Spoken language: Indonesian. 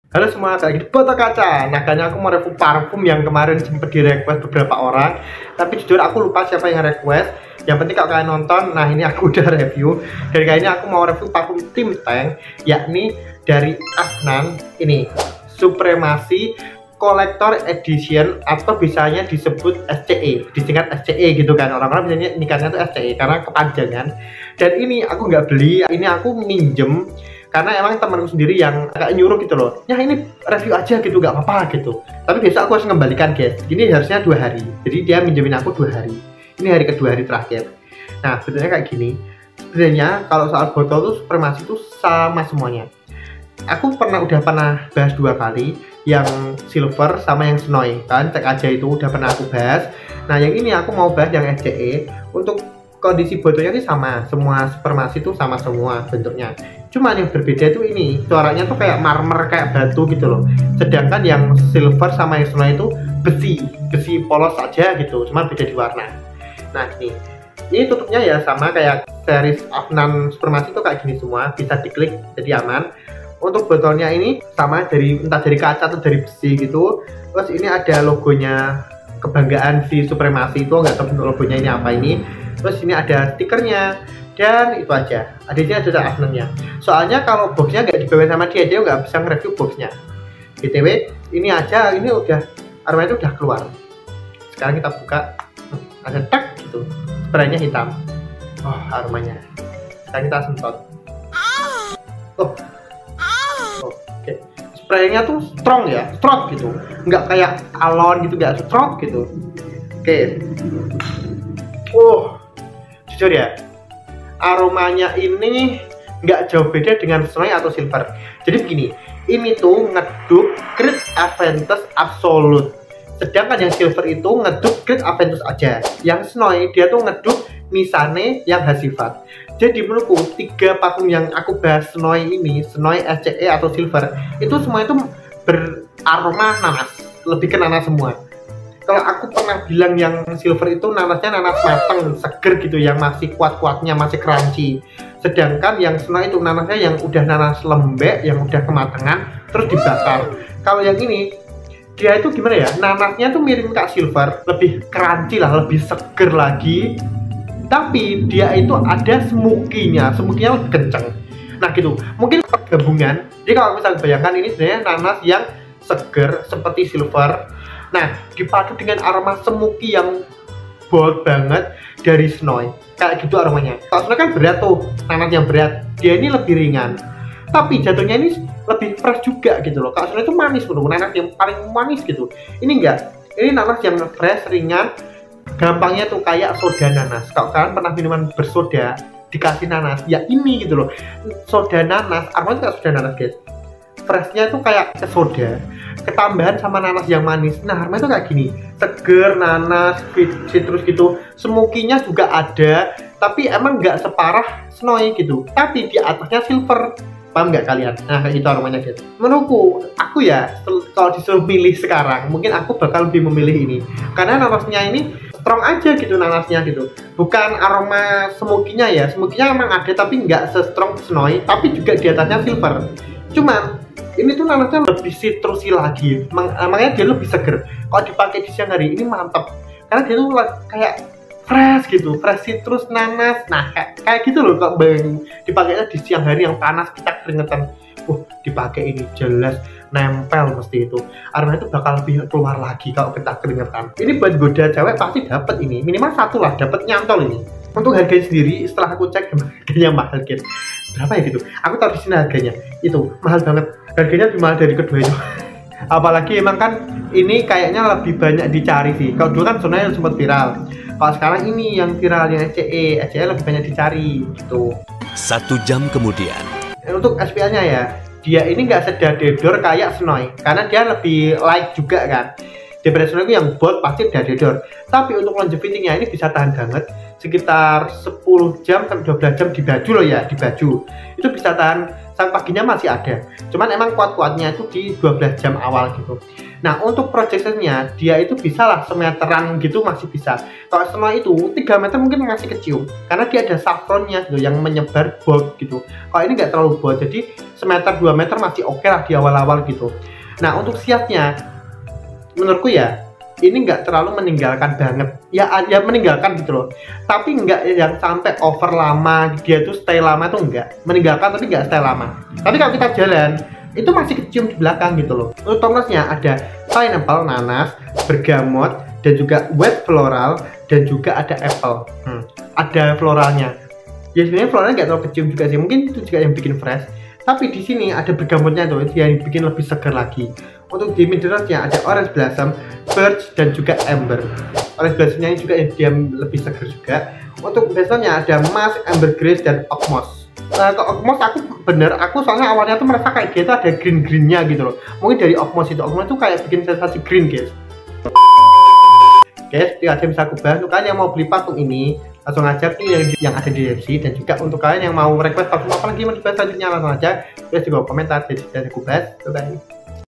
Halo semua, kayak gitu Botol Kaca. Naganya aku mau review parfum yang kemarin sempat di request beberapa orang, tapi jujur aku lupa siapa yang request. Yang penting kalau kalian nonton, nah ini aku udah review. Dan kali ini aku mau review parfum Tim Tank, yakni dari Afnan. Ini Supremacy Collector Edition, atau bisanya disebut SCE, disingkat SCE gitu kan. Orang-orang biasanya nikahnya tuh SCE karena kepanjangan. Dan ini aku nggak beli, ini aku minjem karena emang temanku sendiri yang agak nyuruh gitu loh, ya ini review aja gitu, gak apa-apa gitu. Tapi besok aku harus mengembalikan guys, ini harusnya 2 hari, jadi dia minjemin aku 2 hari, ini hari kedua, hari terakhir. Nah sebenarnya kayak gini, sebenarnya kalau soal botol tuh Supremacy tuh sama semuanya. Aku udah pernah bahas 2 kali, yang silver sama yang snowy kan, cek aja itu udah pernah aku bahas. Nah yang ini aku mau bahas yang SCE. Untuk kondisi botolnya sih sama, semua Supremacy tuh sama semua bentuknya. Cuman yang berbeda itu ini, suaranya tuh kayak marmer, kayak batu gitu loh. Sedangkan yang silver sama yang snowy itu besi polos aja gitu, cuman beda di warna. Nah ini tutupnya ya sama kayak series Afnan Supremacy itu kayak gini semua, bisa diklik jadi aman. Untuk botolnya ini sama, entah dari kaca atau dari besi gitu. Terus ini ada logonya kebanggaan si Supremacy itu, nggak tahu logonya ini apa ini. Terus ini ada stikernya, dan itu aja. Adanya ada Afnannya. Soalnya kalau boxnya nggak dibawa sama dia nggak bisa nge-review boxnya. BTW ini aja, ini udah aromanya udah keluar. Sekarang kita buka, ada tak gitu, spraynya hitam. Oh aromanya. Sekarang kita semprot. Oh, oke. Spraynya tuh strong ya, strong gitu, nggak kayak alon gitu, nggak strong gitu. Oke. Jujur ya, aromanya ini nggak jauh beda dengan snowy atau silver. Jadi begini, ini tuh ngeduk Creed Aventus Absolute, sedangkan yang silver itu ngeduk Creed Aventus aja. Yang snowy dia tuh ngeduk Missane yang Hasifat. Jadi menurutku 3 parfum yang aku bahas snowy ini, snowy, SCE atau silver, itu semua itu beraroma nanas, lebih ke nanas semua. Kalau aku pernah bilang yang silver itu nanasnya nanas matang, seger gitu, yang masih kuat-kuatnya, masih crunchy. Sedangkan yang snowy itu nanasnya yang udah nanas lembek, yang udah kematangan, terus dibakar. Kalau yang ini, dia itu gimana ya, nanasnya tuh mirip kayak silver, lebih crunchy lah, lebih seger lagi. Tapi dia itu ada smoky-nya lebih kenceng. Nah gitu, mungkin pergabungan. Jadi kalau misalnya bayangkan ini sebenarnya nanas yang seger seperti silver, nah dipadu dengan aroma smoky yang bold banget dari snowy, kayak gitu aromanya. Kalau snowy kan berat tuh, nanas yang berat, dia ini lebih ringan, tapi jatuhnya ini lebih fresh juga gitu loh. Kalau snowy itu manis loh, nanas yang paling manis gitu. Ini enggak, ini nanas yang fresh, ringan, gampangnya tuh kayak soda nanas. Kalau kalian pernah minuman bersoda dikasih nanas, ya ini gitu loh, soda nanas, aromanya kayak soda nanas guys. Freshnya itu kayak soda, ketambahan sama nanas yang manis. Nah aromanya itu kayak gini, seger, nanas, citrus gitu. Smoky-nya juga ada, tapi emang nggak separah snowy gitu, tapi di atasnya silver. Paham nggak kalian? Nah kayak gitu aromanya guys. Menurutku, aku ya kalau disuruh milih sekarang, mungkin aku bakal lebih memilih ini, karena nanasnya ini strong aja gitu, nanasnya gitu. Bukan aroma smoky-nya ya, smoky-nya emang ada tapi nggak se-strong snowy, tapi juga di atasnya silver. Cuman ini tuh nanasnya lebih citrusy lagi, makanya dia lebih seger. Kalau dipakai di siang hari ini mantap, karena dia tuh kayak fresh gitu, fresh citrus nanas. Nah kayak gitu loh, kok bang dipakainya di siang hari yang panas kita keringetan. Dipakai ini jelas nempel mesti itu. Aromanya itu bakal lebih keluar lagi kalau kita keringetan. Ini buat goda cewek pasti dapat ini, minimal 1 lah, dapat nyantol ini. Untuk harganya sendiri, setelah aku cek harganya mahal guys. Berapa ya gitu? Aku tahu di sini harganya itu mahal banget. Harganya lebih mahal dari kedua itu. Apalagi emang kan ini kayaknya lebih banyak dicari sih. Kalau dulu kan sebenarnya sempat viral. Kalau sekarang ini yang viral yang SCE lebih banyak dicari gitu. 1 jam kemudian. Untuk SPL-nya ya, dia ini nggak sedadedor kayak snowy, karena dia lebih light juga kan. Daripada snowy yang bold pasti dadedor. Tapi untuk longevity-nya ini bisa tahan banget sekitar 10 jam sampai 12 jam di baju loh ya, di baju. Itu bisa tahan Sampai paginya masih ada. Cuman emang kuat-kuatnya itu di 12 jam awal gitu. Nah, untuk projectionnya dia itu bisa lah semeteran gitu masih bisa. Kalau setelah itu 3 meter mungkin masih kecium karena dia ada saffronnya gitu yang menyebar bold gitu. Kalau ini nggak terlalu bold, jadi semeter 2 meter masih oke lah di awal-awal gitu. Nah, untuk siatnya menurutku ya ini nggak terlalu meninggalkan banget ya meninggalkan gitu loh, tapi nggak yang sampai over lama, dia tuh stay lama tuh nggak meninggalkan tapi nggak stay lama. Tapi kalau kita jalan itu masih kecium di belakang gitu loh. Untuk tonersnya ada pineapple, nanas, bergamot, dan juga wet floral, dan juga ada apple. Ada floralnya. Ya sebenarnya floralnya nggak terlalu kecium juga sih, mungkin itu juga yang bikin fresh. Tapi di sini ada bergamotnya tuh yang bikin lebih segar lagi. Untuk di mineralsnya ada orange blossom, birch, dan juga amber. Orange blossomnya juga yang dia lebih segar juga. Untuk baselnya ada musk, ambergris, dan oak moss. Nah, ke oak moss aku soalnya awalnya tuh merasa kayak dia tuh ada green-greennya gitu loh. Mungkin dari oak moss itu kayak bikin sensasi green guys. Guys, tidak ada yang bisa aku bahas. Untuk kalian yang mau beli parfum ini langsung aja pilih yang ada di deskripsi, dan juga untuk kalian yang mau request parfum apa lagi mau dibahas selanjutnya langsung aja tulis di bawah komentar, jadi aku bahas. Bye bye.